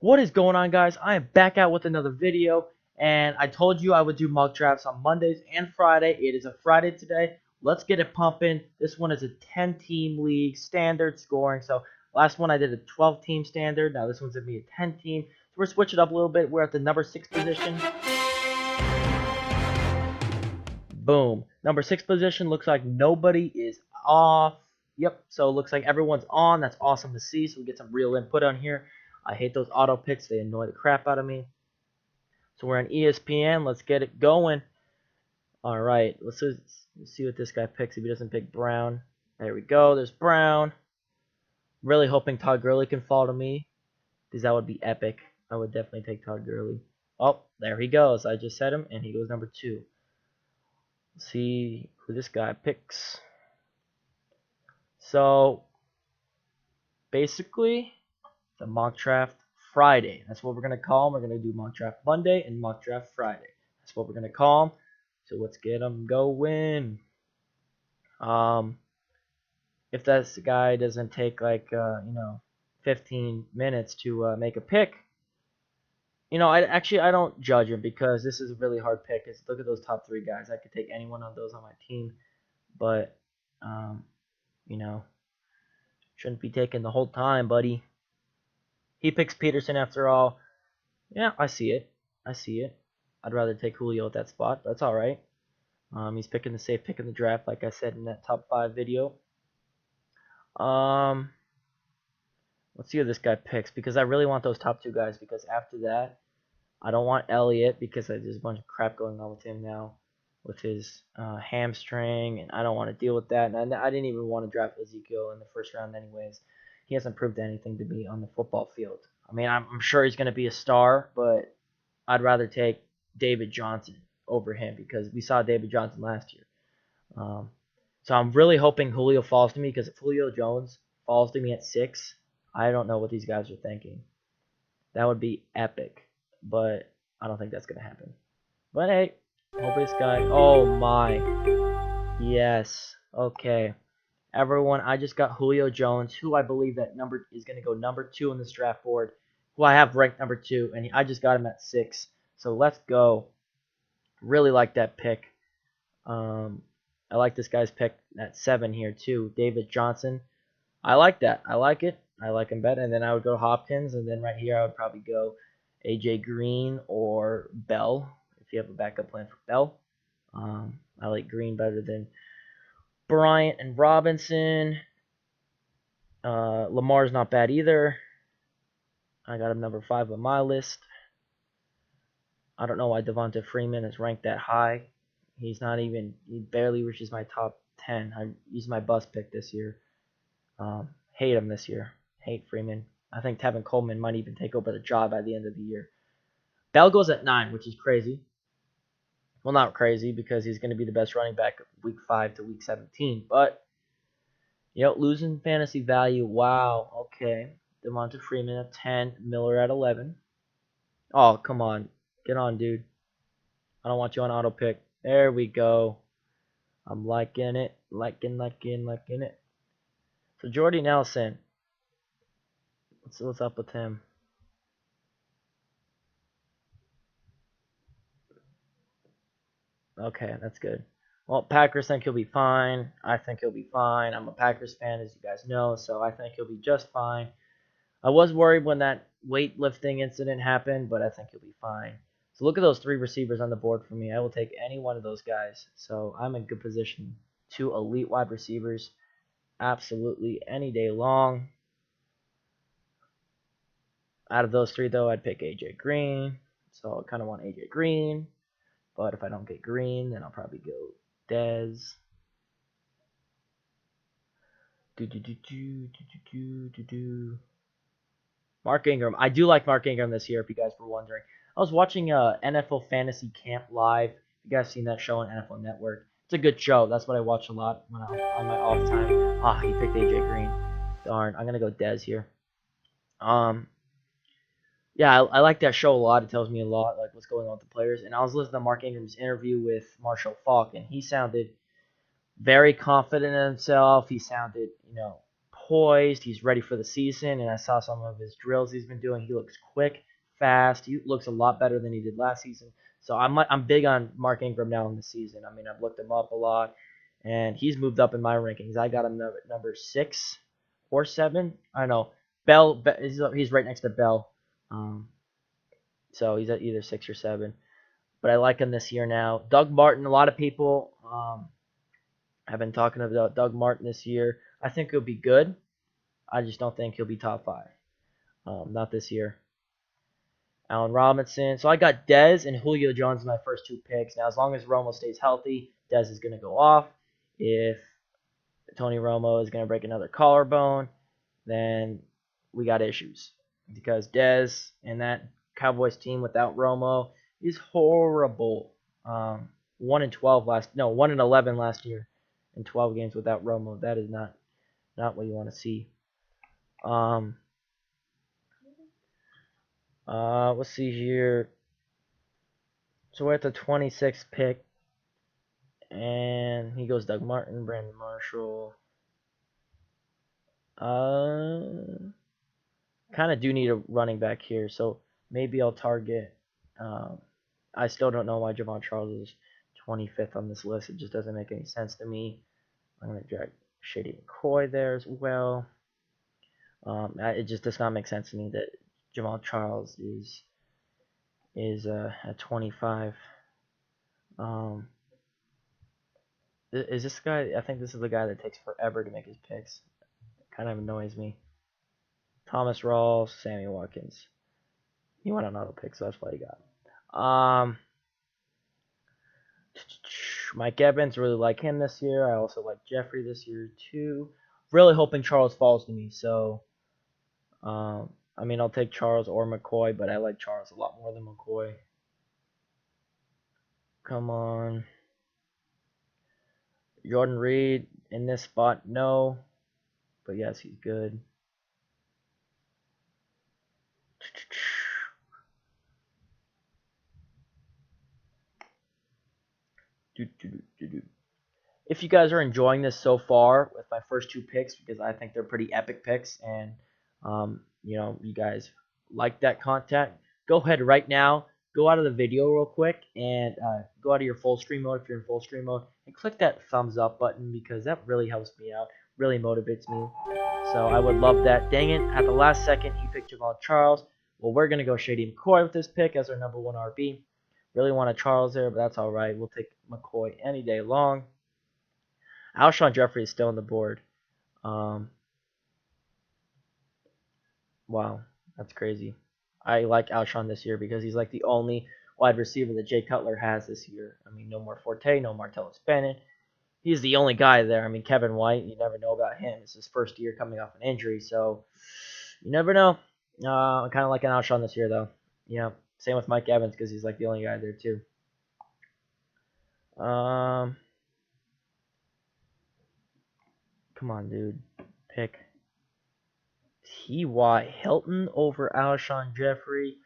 What is going on, guys? I am back out with another video, and I told you I would do mock drafts on Mondays and Friday. It is a Friday today. Let's get it pumping. This one is a 10-team league, standard scoring. So last one I did a 12-team standard. Now this one's going to be a 10-team. So we're switching up a little bit. We're at the number 6 position. Boom. Number 6 position looks like nobody is off. Yep, so it looks like everyone's on. That's awesome to see. So we get some real input on here. I hate those auto picks. They annoy the crap out of me. So we're on ESPN. Let's get it going. All right, let's see what this guy picks. If he doesn't pick Brown, there we go. There's Brown. Really hoping Todd Gurley can fall to me, because that would be epic. I would definitely take Todd Gurley. Oh, there he goes. I just said him, and he goes number 2. Let's see who this guy picks. So basically, the mock draft Friday. That's what we're gonna call them. We're gonna do mock draft Monday and mock draft Friday. That's what we're gonna call them. So let's get them going. If this guy doesn't take like 15 minutes to make a pick, I don't judge him because this is a really hard pick. Look at those top 3 guys. I could take any one of those on my team, but um, you know, shouldn't be taking the whole time, buddy. He picks Peterson after all. Yeah, I see it. I see it. I'd rather take Julio at that spot. That's all right. He's picking the safe pick in the draft, like I said in that top 5 video. Um, let's see who this guy picks because I really want those top 2 guys because after that, I don't want Elliott because there's a bunch of crap going on with him now with his hamstring, and I don't want to deal with that. And I didn't even want to draft Ezekiel in the first round, anyways. He hasn't proved anything to me on the football field. I mean, I'm sure he's going to be a star, but I'd rather take David Johnson over him because we saw David Johnson last year. Um, so I'm really hoping Julio falls to me because if Julio Jones falls to me at 6, I don't know what these guys are thinking. That would be epic, but I don't think that's going to happen. But hey, hope this guy. Oh my. Yes. Okay. Everyone, I just got Julio Jones, who I believe that number is going to go number 2 on this draft board, who I have ranked number 2, and I just got him at 6. So let's go. Really like that pick. I like this guy's pick at 7 here too, David Johnson. I like that. I like it. I like him better. And then I would go Hopkins, and then right here I would probably go AJ Green or Bell if you have a backup plan for Bell. I like Green better than Bryant and Robinson. Lamar's not bad either. I got him number 5 on my list. I don't know why Devonta Freeman is ranked that high. He barely reaches my top 10. I used my bust pick this year. Hate him this year. Hate Freeman. I think Tevin Coleman might even take over the job by the end of the year. Bell goes at 9, which is crazy. Well, not crazy because he's going to be the best running back week 5 to week 17. But, losing fantasy value. Wow. Okay. Devonta Freeman at 10. Miller at 11. Oh, come on. Get on, dude. I don't want you on auto pick. There we go. I'm liking it. Liking it. So Jordy Nelson. What's up with him? Okay, that's good. Well, Packers think he'll be fine. I think he'll be fine. I'm a Packers fan, as you guys know, so I think he'll be just fine. I was worried when that weightlifting incident happened, but I think he'll be fine. So look at those 3 receivers on the board for me. I will take any one of those guys. So I'm in good position. 2 elite wide receivers. Absolutely any day long. Out of those 3, though, I'd pick AJ Green. So I kind of want AJ Green. But if I don't get Green, then I'll probably go Dez. Mark Ingram. I do like Mark Ingram this year, if you guys were wondering. I was watching NFL Fantasy Camp Live. You guys seen that show on NFL Network? It's a good show. That's what I watch a lot when I'm on my off time. Ah, he picked AJ Green. Darn, I'm gonna go Dez here. Yeah, I like that show a lot. It tells me a lot, like what's going on with the players. And I was listening to Mark Ingram's interview with Marshall Faulk, and he sounded very confident in himself. He sounded, poised. He's ready for the season, and I saw some of his drills he's been doing. He looks quick, fast. He looks a lot better than he did last season. So I'm big on Mark Ingram now in the season. I mean, I've looked him up a lot, and he's moved up in my rankings. I got him number 6 or 7. I don't know. Bell, he's right next to Bell. So he's at either 6 or 7. But I like him this year now. Doug Martin, a lot of people have been talking about Doug Martin this year. I think he'll be good. I just don't think he'll be top 5. Not this year. Allen Robinson. So I got Dez and Julio Jones in my first 2 picks. Now, as long as Romo stays healthy, Dez is going to go off. If Tony Romo is going to break another collarbone, then we got issues. Because Dez and that Cowboys team without Romo is horrible. 1-11 last year in 12 games without Romo. That is not what you want to see. Let's see here. So we're at the 26th pick, and he goes Doug Martin, Brandon Marshall. Kind of do need a running back here, so maybe I'll target. I still don't know why Javon Charles is 25th on this list. It just doesn't make any sense to me. I'm going to drag Shady McCoy there as well. It just does not make sense to me that Javon Charles is at 25. Is this guy? I think this is the guy that takes forever to make his picks. It kind of annoys me. Thomas Rawls, Sammy Watkins. He went on auto pick, so that's what he got. Mike Evans, really like him this year. I also like Jeffrey this year too. Really hoping Charles falls to me. So, I mean, I'll take Charles or McCoy, but I like Charles a lot more than McCoy. Come on. Jordan Reed in this spot, no. But yes, he's good. If you guys are enjoying this so far with my first 2 picks, because I think they're pretty epic picks, and you guys like that content, go ahead right now, go out of the video real quick, and go out of your full screen mode if you're in full screen mode, and click that thumbs up button, because that really helps me out, really motivates me. So I would love that. Dang it, at the last second, he picked Javon Charles. Well, we're going to go Shady McCoy with this pick as our number 1 RB. Really want a Charles there, but that's all right. We'll take McCoy any day long. Alshon Jeffrey is still on the board. Wow, that's crazy. I like Alshon this year because he's like the only wide receiver that Jay Cutler has this year. I mean, no more Forte, no Martellus Bennett. He's the only guy there. I mean, Kevin White, you never know about him. It's his first year coming off an injury, so you never know. I kind of like an Alshon this year, though. Yeah, same with Mike Evans because he's like the only guy there, too. Come on, dude. Pick T.Y. Hilton over Alshon Jeffrey.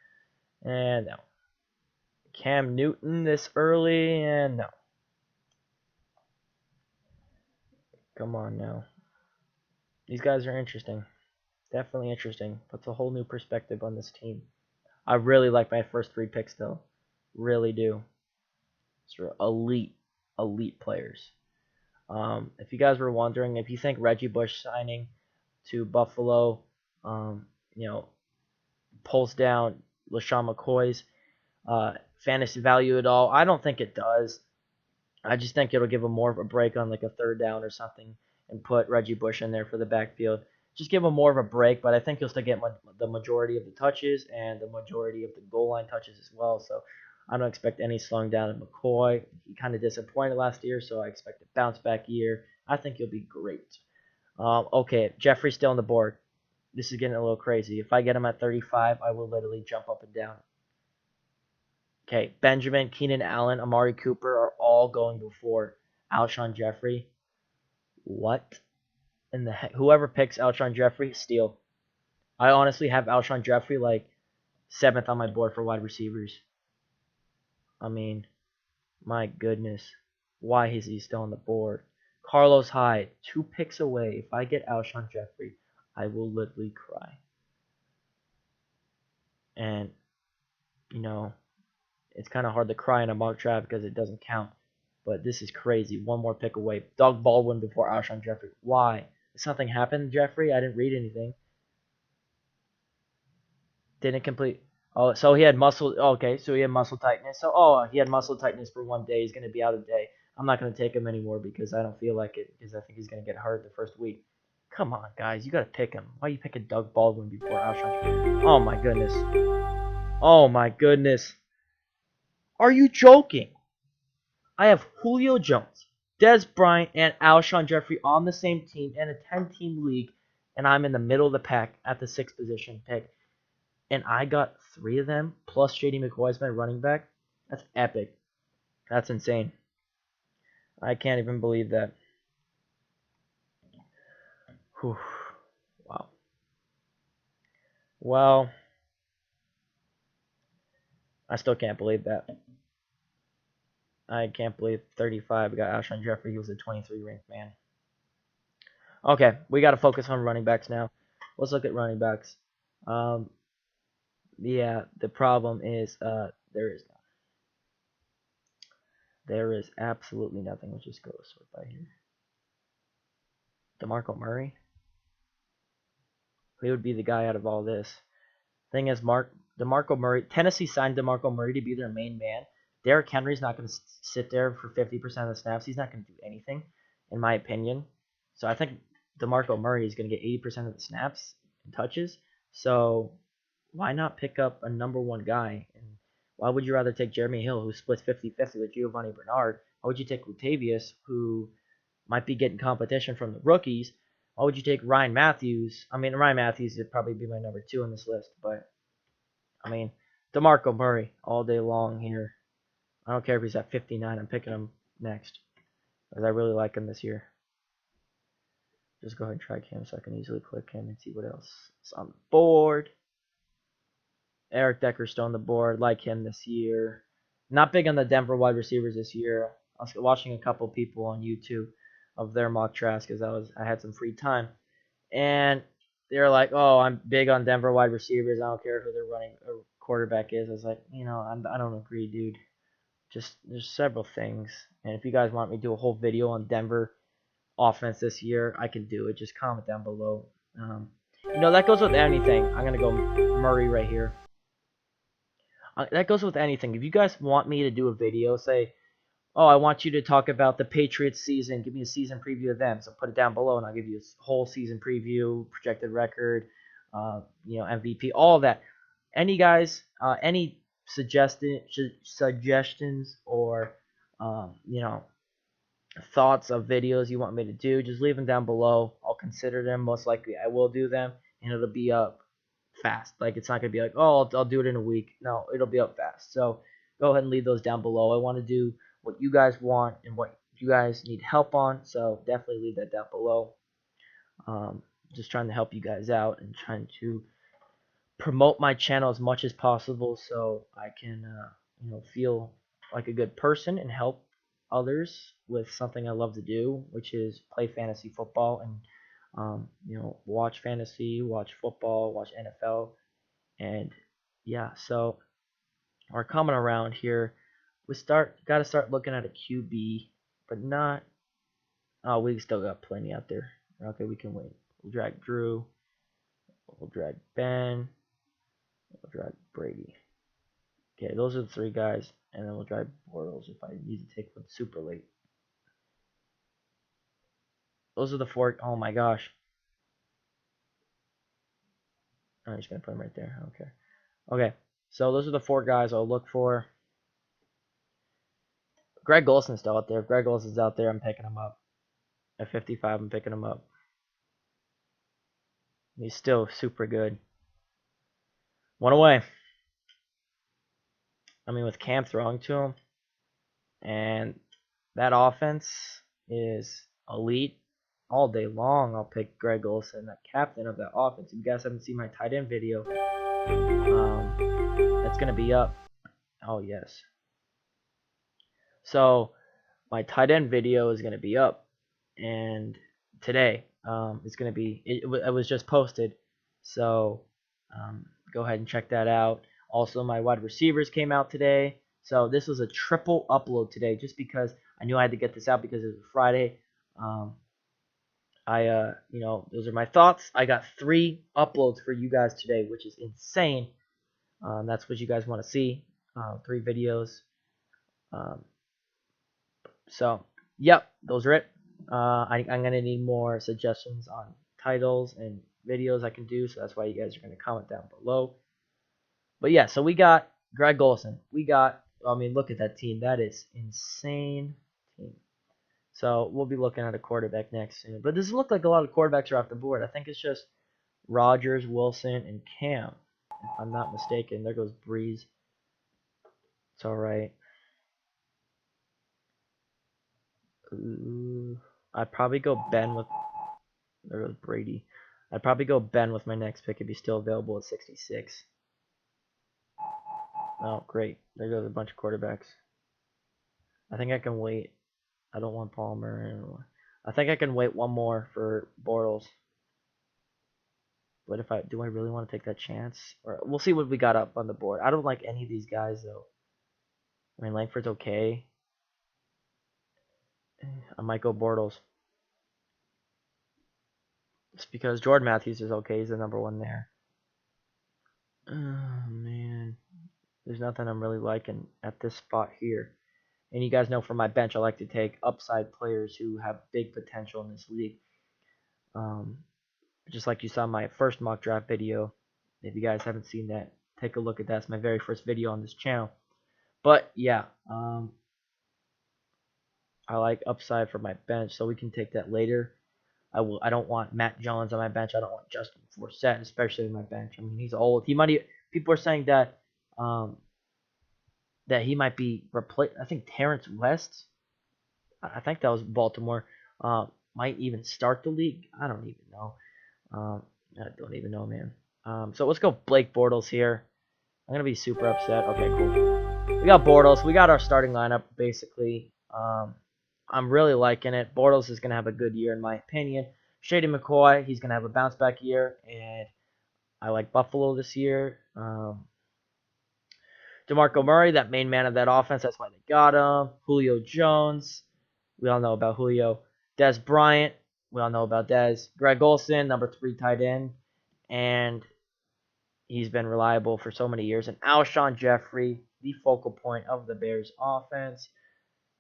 And no. Cam Newton this early. And no. Come on now. These guys are interesting. Definitely interesting. Puts a whole new perspective on this team. I really like my first 3 picks, though. Really do. Sort of elite players. If you guys were wondering, if you think Reggie Bush signing to Buffalo, pulls down LaShawn McCoy's fantasy value at all, I don't think it does. I just think it'll give him more of a break on like a 3rd down or something and put Reggie Bush in there for the backfield. Just give him more of a break, but I think he'll still get the majority of the touches and the majority of the goal line touches as well. So I don't expect any slowing down of McCoy. He kind of disappointed last year, so I expect a bounce back year. I think he'll be great. Okay, Jeffrey's still on the board. This is getting a little crazy. If I get him at 35, I will literally jump up and down. Okay, Benjamin, Keenan Allen, Amari Cooper are all going before Alshon Jeffrey. What in the heck? Whoever picks Alshon Jeffrey, steal. I honestly have Alshon Jeffrey like 7th on my board for wide receivers. I mean, my goodness. Why is he still on the board? Carlos Hyde, 2 picks away. If I get Alshon Jeffrey, I will literally cry. And, you know, it's kind of hard to cry in a mock draft because it doesn't count. But this is crazy. 1 more pick away. Doug Baldwin before Alshon Jeffrey. Why? Did something happen, Jeffrey? I didn't read anything. Didn't complete. Oh, so he had muscle. Okay, so he had muscle tightness. So, he had muscle tightness for 1 day. He's going to be out a day. I'm not going to take him anymore because I don't feel like it. Because I think he's going to get hurt the first week. Come on, guys. You got to pick him. Why are you picking Doug Baldwin before Alshon? Oh, my goodness. Oh, my goodness. Are you joking? I have Julio Jones, Dez Bryant, and Alshon Jeffrey on the same team in a 10-team league, and I'm in the middle of the pack at the 6th position pick. And I got 3 of them, plus JD McCoy as my running back. That's epic. That's insane. I can't even believe that. Whew. Wow. Well, I still can't believe that. I can't believe 35 got Alshon Jeffrey. He was a 23 ranked man. Okay, we got to focus on running backs now. Let's look at running backs. Yeah, the problem is there is none. There is absolutely nothing. Let's just go sort by here. DeMarco Murray. He would be the guy out of all this. Thing is, DeMarco Murray. Tennessee signed DeMarco Murray to be their main man. Derrick Henry's not going to sit there for 50% of the snaps. He's not going to do anything, in my opinion. So I think DeMarco Murray is going to get 80% of the snaps and touches. So why not pick up a number 1 guy? And why would you rather take Jeremy Hill, who splits 50-50 with Giovanni Bernard? Why would you take Latavius, who might be getting competition from the rookies? Why would you take Ryan Matthews? I mean, Ryan Matthews would probably be my number 2 on this list, but I mean, DeMarco Murray all day long here. I don't care if he's at 59. I'm picking him next because I really like him this year. Just go ahead and track him so I can easily click him and see what else is on the board. Eric Decker's still on the board. Like him this year. Not big on the Denver wide receivers this year. I was watching a couple people on YouTube of their mock drafts because I had some free time, and they're like, "Oh, I'm big on Denver wide receivers. I don't care who their running or quarterback is." I was like, I don't agree, dude. Just there's several things, and if you guys want me to do a whole video on Denver offense this year, I can do it. Just comment down below. That goes with anything. I'm gonna go Murray right here. That goes with anything. If you guys want me to do a video, say, "Oh, I want you to talk about the Patriots season. Give me a season preview of them." So put it down below, and I'll give you a whole season preview, projected record, MVP, all of that. Any guys, any suggestions or thoughts of videos you want me to do, just leave them down below. I'll consider them. Most likely I will do them, and it'll be up fast. Like, it's not going to be like, "Oh, I'll do it in a week." No, it'll be up fast. So go ahead and leave those down below. I want to do what you guys want and what you guys need help on, so definitely leave that down below. Just trying to help you guys out and trying to promote my channel as much as possible so I can feel like a good person and help others with something I love to do, which is play fantasy football and watch fantasy, watch football, watch NFL, and yeah. So we're coming around here. Got to start looking at a QB, but not. Oh, we still got plenty out there. Okay, we can wait. We'll drag Drew. We'll drag Ben. We'll drag Brady. Okay, those are the 3 guys, and then we'll drag Bortles if I need to take one super late. Those are the 4. Oh my gosh. I'm just gonna put them right there. Okay. Okay. So those are the 4 guys I'll look for. Greg Olson's still out there. If Greg Olson's out there, I'm picking him up. At 55, I'm picking him up. He's still super good. 1 away. I mean, with Cam throwing to him, and that offense is elite all day long, I'll pick Greg Olson, the captain of that offense. If you guys haven't seen my tight end video, that's going to be up. Oh, yes. So my tight end video is going to be up. and today it's going to be it was just posted, so go ahead and check that out. Also, my wide receivers came out today, so this was a triple upload today just because I knew I had to get this out because it was Friday. um, those are my thoughts. I got 3 uploads for you guys today, which is insane. That's what you guys want to see. 3 videos. um, So, yep, those are it. I'm going to need more suggestions on titles and videos I can do, so that's why you guys are going to comment down below. But yeah, so we got Greg Olsen. Look at that team. That is insane team. So we'll be looking at a quarterback next soon. But doesn't look like a lot of quarterbacks are off the board. I think it's just Rodgers, Wilson, and Cam, if I'm not mistaken. There goes Breeze. It's all right. I'd probably go Ben with. There goes Brady. I'd probably go Ben with my next pick if he's still available at 66. Oh, great. There goes a bunch of quarterbacks. I think I can wait. I don't want Palmer. I think I can wait one more for Bortles. But do I really want to take that chance? Or we'll see what we got up on the board. I don't like any of these guys though. I mean, Langford's okay. I might go Bortles. It's because Jordan Matthews is okay. He's the number 1 there. Oh man, there's nothing I'm really liking at this spot here. And you guys know from my bench, I like to take upside players who have big potential in this league. Just like you saw in my first mock draft video. If you guys haven't seen that, take a look at that. It's my very first video on this channel. But yeah, I like upside for my bench, so we can take that later. I don't want Matt Jones on my bench. I don't want Justin Forsett, especially on my bench. I mean, he's old. People are saying that that he might be replaced. I think Terrence West. I think that was Baltimore. Might even start the league. I don't even know. I don't even know, man. So let's go Blake Bortles here. I'm gonna be super upset. Okay, cool. We got Bortles. We got our starting lineup basically. I'm really liking it. Bortles is gonna have a good year in my opinion. Shady McCoy, he's gonna have a bounce back year, and I like Buffalo this year. DeMarco Murray, that main man of that offense, that's why they got him. Julio Jones, we all know about Julio. Dez Bryant, we all know about Dez. Greg Olsen, number 3 tight end, and he's been reliable for so many years. And Alshon Jeffrey, the focal point of the Bears offense.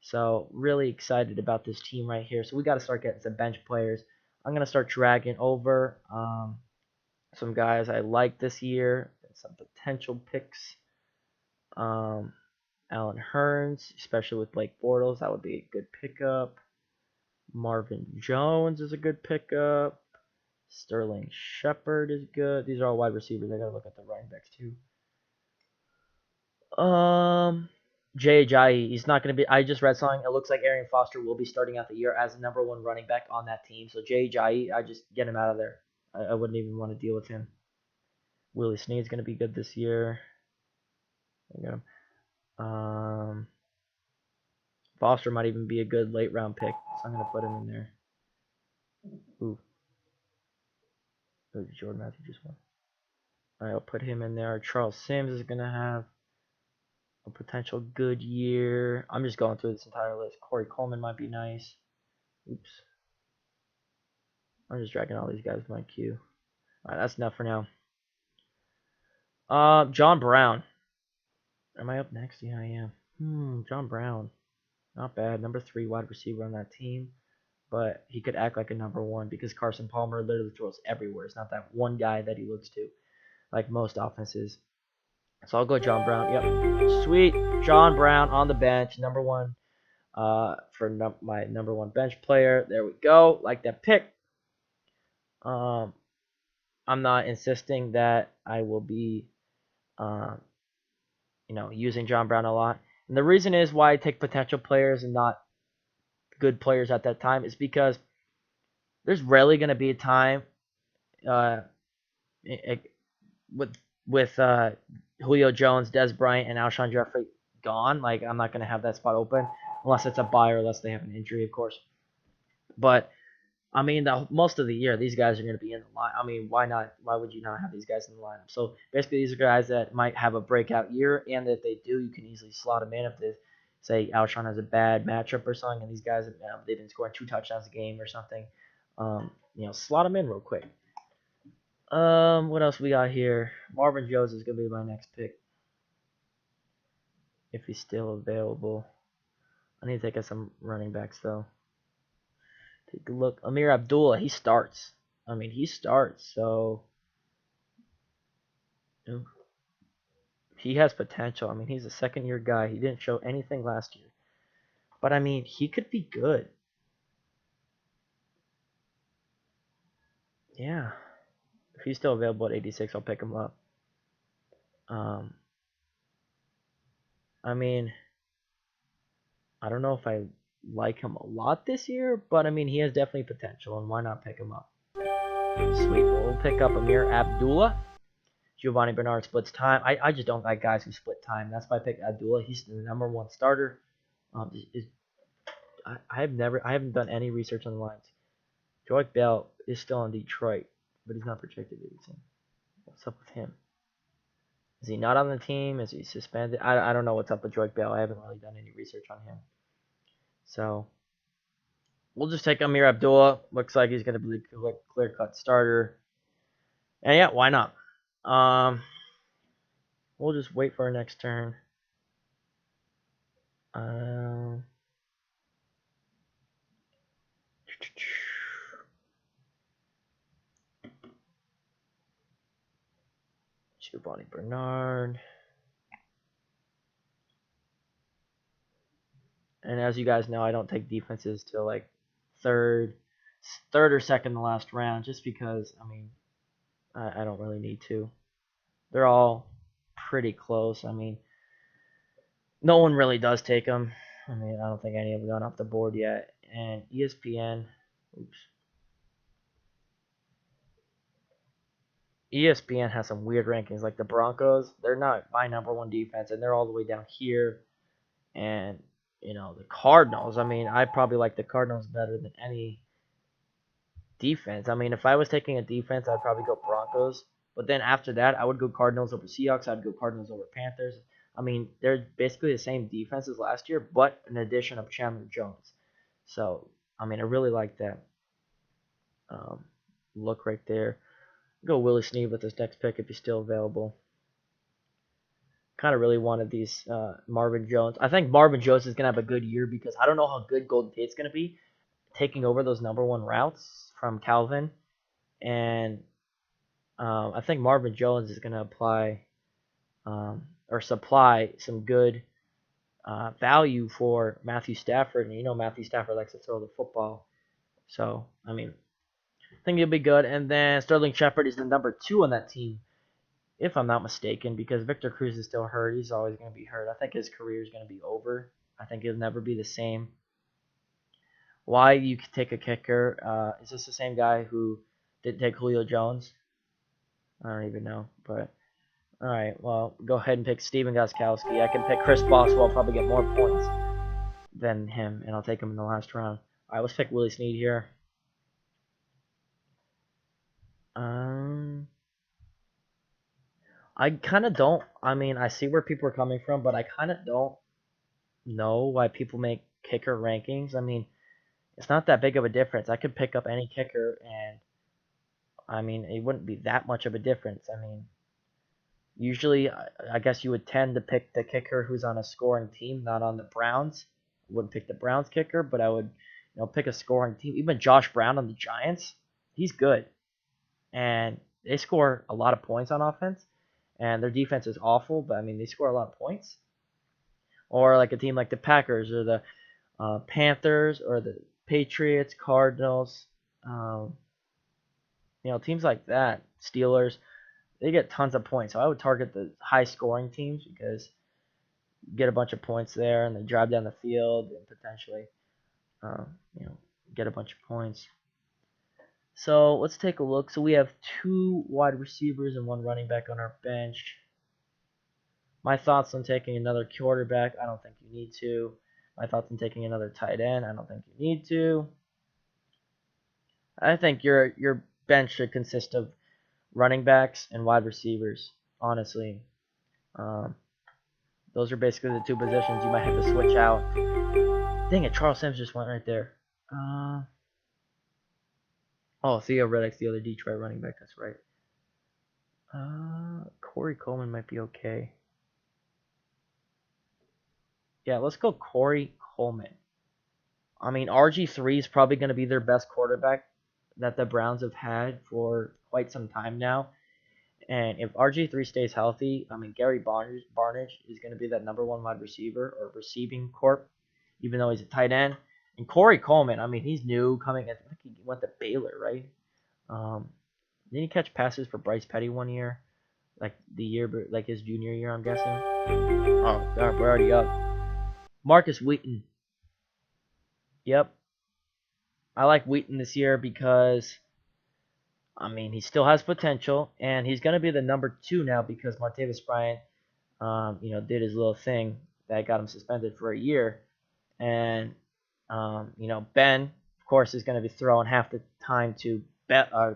So really excited about this team right here. So we got to start getting some bench players. I'm going to start dragging over some guys I like this year, some potential picks. Allen Hurns, especially with Blake Bortles, that would be a good pickup. Marvin Jones is a good pickup. Sterling Shepard is good. These are all wide receivers. I gotta look at the running backs too. Jay Ajayi, he's not gonna be. I just read something. It looks like Arian Foster will be starting out the year as the number 1 running back on that team. So Jay Ajayi, I just get him out of there. I wouldn't even want to deal with him. Willie Snead's gonna be good this year. There you go. Foster might even be a good late round pick, so I'm gonna put him in there. Ooh, Jordan Matthews just won. Alright, I'll put him in there. Charles Sims is gonna have a potential good year. I'm just going through this entire list. Corey Coleman might be nice. Oops. I'm just dragging all these guys with my queue. Alright, that's enough for now. John Brown. Am I up next? Yeah, I am. John Brown. Not bad. Number 3 wide receiver on that team. But he could act like a number 1 because Carson Palmer literally throws everywhere. It's not that one guy that he looks to, like most offenses. So I'll go John Brown. Yep. Sweet. John Brown on the bench. Number 1 for my number 1 bench player. There we go. Like that pick. I'm not insisting that I will be using John Brown a lot. And the reason is why I take potential players and not good players at that time is because there's rarely going to be a time with Julio Jones, Dez Bryant, and Alshon Jeffrey gone. Like, I'm not going to have that spot open unless it's a buy or unless they have an injury, of course. But I mean, most of the year, these guys are going to be in the line. I mean, why not? Why would you not have these guys in the lineup? So basically, these are guys that might have a breakout year, and if they do, you can easily slot them in. If they say Alshon has a bad matchup or something, and these guys they've been scoring 2 touchdowns a game or something, slot them in real quick. What else we got here? Marvin Jones is going to be my next pick if he's still available. I need to take some running backs though. Take a look. Amir Abdullah, he starts. I mean, he starts, so he has potential. I mean, he's a second-year guy. He didn't show anything last year, but I mean, he could be good. Yeah, if he's still available at 86, I'll pick him up. Um, I mean, I don't know if I like him a lot this year, but I mean, he has definitely potential, and why not pick him up? Sweet. Well, we'll pick up Amir Abdullah. Giovanni Bernard splits time. I just don't like guys who split time. That's why I picked Abdullah. He's the #1 starter. I haven't done any research on the lines. Joique Bell is still in Detroit, but he's not projected to be the team. What's up with him? Is he not on the team? Is he suspended? I don't know what's up with Joique Bell. I haven't really done any research on him. So we'll just take Amir Abdullah. Looks like he's going to be a clear-cut starter. And yeah, why not? We'll just wait for our next turn. Giovanni Bernard. And as you guys know, I don't take defenses till like third or second the last round, just because I mean I don't really need to. They're all pretty close. I mean, no one really does take them. I mean, I don't think any have gone off the board yet. And ESPN has some weird rankings. Like the Broncos, they're not my #1 defense, and they're all the way down here. And the Cardinals. I mean, I probably like the Cardinals better than any defense. I mean, if I was taking a defense, I'd probably go Broncos. But then after that, I would go Cardinals over Seahawks. I'd go Cardinals over Panthers. I mean, they're basically the same defense as last year, but an addition of Chandler Jones. So, I mean, I really like that look right there. Go Willie Snead with this next pick if he's still available. Kind of really wanted these Marvin Jones. I think Marvin Jones is going to have a good year because I don't know how good Golden Tate's going to be taking over those #1 routes from Calvin. And I think Marvin Jones is going to apply or supply some good value for Matthew Stafford. And Matthew Stafford likes to throw the football. So, I mean, I think he'll be good. And then Sterling Shepard is the #2 on that team, if I'm not mistaken, because Victor Cruz is still hurt. He's always going to be hurt. I think his career is going to be over. I think he'll never be the same. Why you could take a kicker? Is this the same guy who didn't take Julio Jones? I don't even know, but all right. Well, go ahead and pick Steven Gostkowski. I can pick Chris Boswell. I'll probably get more points than him, and I'll take him in the last round. All right, let's pick Willie Snead here. I kind of don't. I mean, I see where people are coming from, but I kind of don't know why people make kicker rankings. I mean, it's not that big of a difference. I could pick up any kicker, and I mean, it wouldn't be that much of a difference. I mean, usually, I guess you would tend to pick the kicker who's on a scoring team, not on the Browns. I wouldn't pick the Browns kicker, but I would, pick a scoring team. Even Josh Brown on the Giants, he's good, and they score a lot of points on offense, and their defense is awful, but I mean, they score a lot of points. Or like a team like the Packers or the Panthers or the Patriots, Cardinals, teams like that, Steelers, they get tons of points. So I would target the high scoring teams because you get a bunch of points there and they drive down the field and potentially, um, you know, get a bunch of points. So let's take a look. So we have 2 wide receivers and 1 running back on our bench. My thoughts on taking another quarterback, I don't think you need to. My thoughts on taking another tight end, I don't think you need to. I think your bench should consist of running backs and wide receivers. Honestly, um, those are basically the two positions you might have to switch out. Dang it, Charles Sims just went right there. Oh, Theo Riddick's the other Detroit running back. That's right. Corey Coleman might be okay. Yeah, let's go Corey Coleman. I mean, RG3 is probably going to be their best quarterback that the Browns have had for quite some time now. And if RG3 stays healthy, I mean, Gary Barnidge is going to be that number one wide receiver or receiving corp, even though he's a tight end. And Corey Coleman, I mean, he's new coming. I think he went to Baylor, right? Um, didn't he catch passes for Bryce Petty one year? Like the year, like his junior year, I'm guessing. Oh, God, we're already up. Marcus Wheaton. Yep. I like Wheaton this year because, I mean, he still has potential, and he's going to be the number 2 now because Martavis Bryant, did his little thing that got him suspended for a year. And, Ben, of course, is going to be throwing half the time to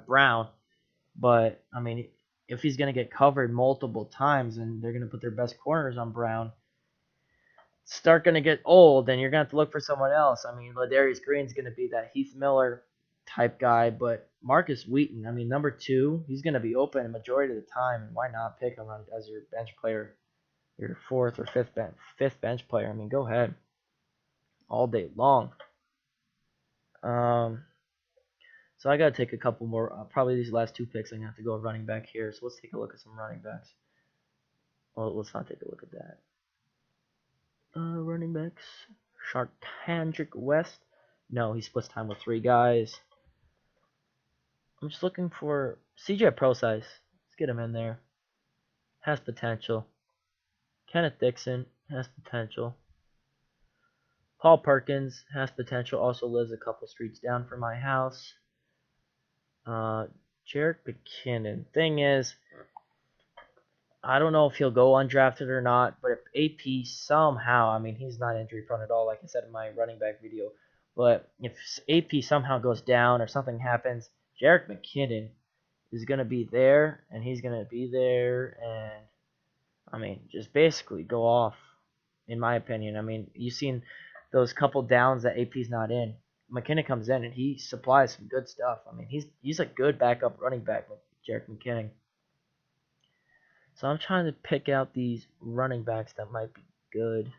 Brown. But, I mean, if he's going to get covered multiple times and they're going to put their best corners on Brown, start going to get old, then you're going to have to look for someone else. I mean, Ladarius Green's going to be that Heath Miller type guy, but Marcus Wheaton, I mean, number 2, he's going to be open a majority of the time, and why not pick him as your bench player, your fourth or fifth bench player? I mean, go ahead, all day long. So I got to take a couple more, probably these last 2 picks, I'm going to have to go running back here, so let's take a look at some running backs. Well, let's not take a look at that. Running backs. Charcandrick West. No, he splits time with 3 guys. I'm just looking for CJ Procise. Let's get him in there. Has potential. Kenneth Dixon has potential. Paul Perkins has potential. Also lives a couple streets down from my house. Jerick McKinnon. Thing is, I don't know if he'll go undrafted or not, but if AP somehow, I mean, he's not injury prone at all, like I said in my running back video, but if AP somehow goes down or something happens, Jerick McKinnon is going to be there, and he's going to be there, and, I mean, just basically go off, in my opinion. I mean, you've seen those couple downs that AP's not in. McKinnon comes in, and he supplies some good stuff. I mean, he's a good backup running back, Jerick McKinnon. So I'm trying to pick out these running backs that might be good.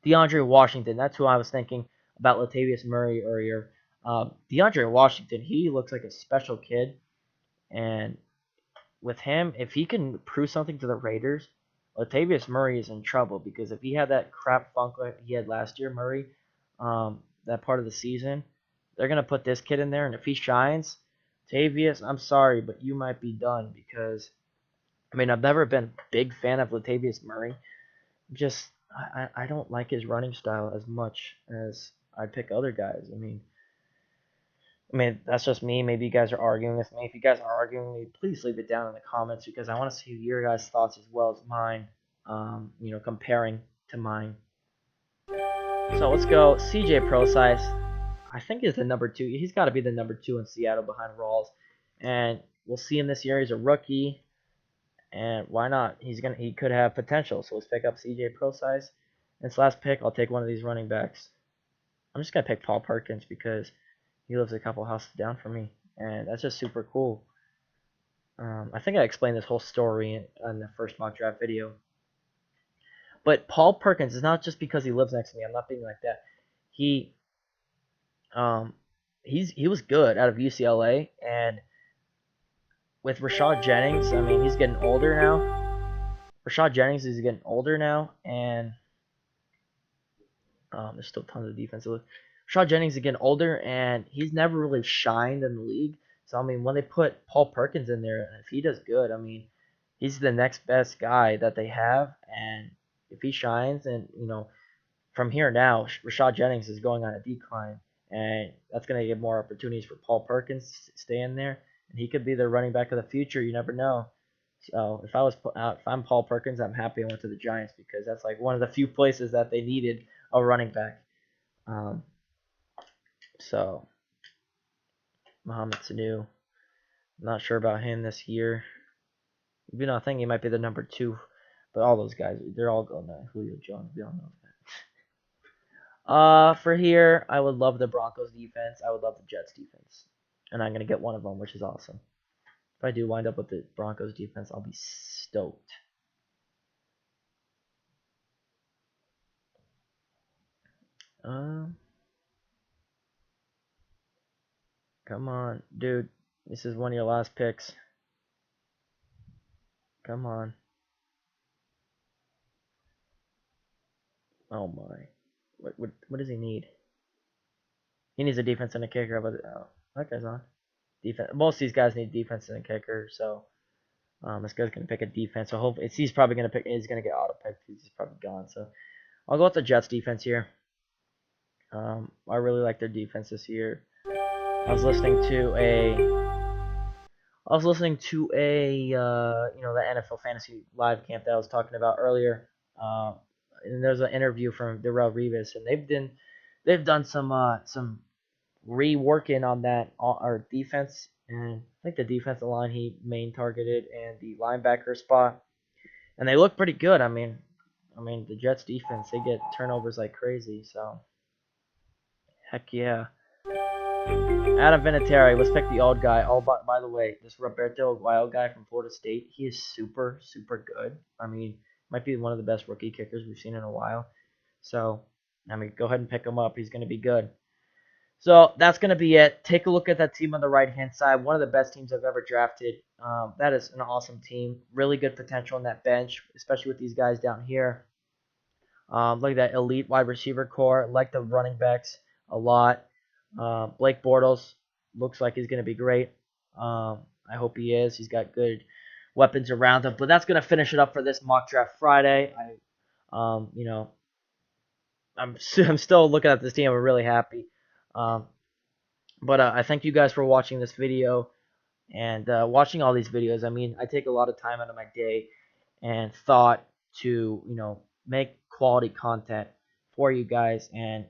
DeAndre Washington, that's who I was thinking about. Latavius Murray earlier. DeAndre Washington, he looks like a special kid. And with him, if he can prove something to the Raiders, Latavius Murray is in trouble. Because if he had that crap funk like he had last year, Murray, that part of the season, they're going to put this kid in there. And if he shines, Latavius, I'm sorry, but you might be done. Because I mean, I've never been a big fan of Latavius Murray. Just, I don't like his running style as much as I pick other guys. I mean, that's just me. Maybe you guys are arguing with me. If you guys are arguing with me, please leave it down in the comments because I want to see your guys' thoughts as well as mine, comparing to mine. So let's go. CJ Procise, I think he's the number 2. He's got to be the number 2 in Seattle behind Rawls. And we'll see him this year. He's a rookie. And why not? He could have potential. So let's pick up CJ Procise. And this last pick, I'll take one of these running backs. I'm just gonna pick Paul Perkins because he lives a couple houses down from me, and that's just super cool. I think I explained this whole story in the first mock draft video. But Paul Perkins is not just because he lives next to me. I'm not being like that. He was good out of UCLA, and with Rashad Jennings, I mean, he's getting older now. Rashad Jennings is getting older now, and there's still tons of defense. Rashad Jennings is getting older, and he's never really shined in the league. So, I mean, when they put Paul Perkins in there, if he does good, I mean, he's the next best guy that they have. And if he shines, and, from here now, Rashad Jennings is going on a decline. And that's going to give more opportunities for Paul Perkins to stay in there. And he could be the running back of the future. You never know. So if I'm Paul Perkins, I'm happy I went to the Giants because that's like one of the few places that they needed a running back. So Mohamed Sanu. Not sure about him this year. Even though I think he might be the number 2. But all those guys, they're all going to Julio Jones. We all know that. For here, I would love the Broncos defense. I would love the Jets defense. And I'm going to get one of them, which is awesome. If I do wind up with the Broncos defense, I'll be stoked. Come on, dude. This is one of your last picks. Come on. Oh my. What does he need? He needs a defense and a kicker. But oh, that guy's on. Defense. Most of these guys need defense and a kicker. So this guy's gonna pick a defense. So hopefully he's probably gonna pick. He's gonna get auto picked. He's probably gone. So I'll go with the Jets defense here. I really like their defense this year. I was listening to a the NFL Fantasy Live camp that I was talking about earlier. And there's an interview from Darrelle Revis, and they've done some reworking on that our defense, and I think the defensive line he main targeted and the linebacker spot, and they look pretty good. I mean the Jets defense, they get turnovers like crazy, so heck yeah. Adam Vinatieri, let's pick the old guy. Oh, by the way, this Roberto Aguayo guy from Florida State, he is super, super good. I mean, might be one of the best rookie kickers we've seen in a while. So, I mean, go ahead and pick him up. He's going to be good. So, that's going to be it. Take a look at that team on the right-hand side. One of the best teams I've ever drafted. That is an awesome team. Really good potential on that bench, especially with these guys down here. Look at that elite wide receiver core. I like the running backs a lot. Blake Bortles looks like he's going to be great. I hope he is. He's got good weapons around him. But that's going to finish it up for this mock draft Friday. I'm still looking at this team. I'm really happy. But I thank you guys for watching this video and watching all these videos. I mean, I take a lot of time out of my day and thought to make quality content for you guys, and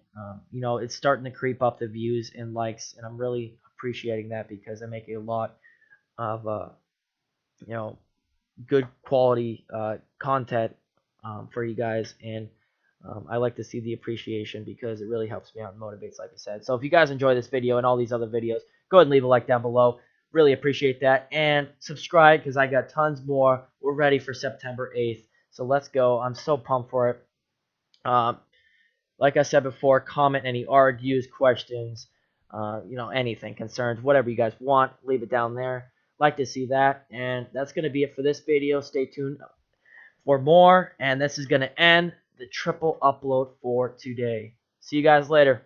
it's starting to creep up the views and likes, and I'm really appreciating that because I make a lot of good quality content for you guys, and I like to see the appreciation because it really helps me out and motivates, like I said. So if you guys enjoy this video and all these other videos, go ahead and leave a like down below. Really appreciate that, and subscribe because I got tons more. We're ready for September 8th, so let's go. I'm so pumped for it. Like I said before, comment any argues, questions, anything, concerns, whatever you guys want, leave it down there. Like to see that, and that's going to be it for this video. Stay tuned for more, and this is going to end the triple upload for today. See you guys later.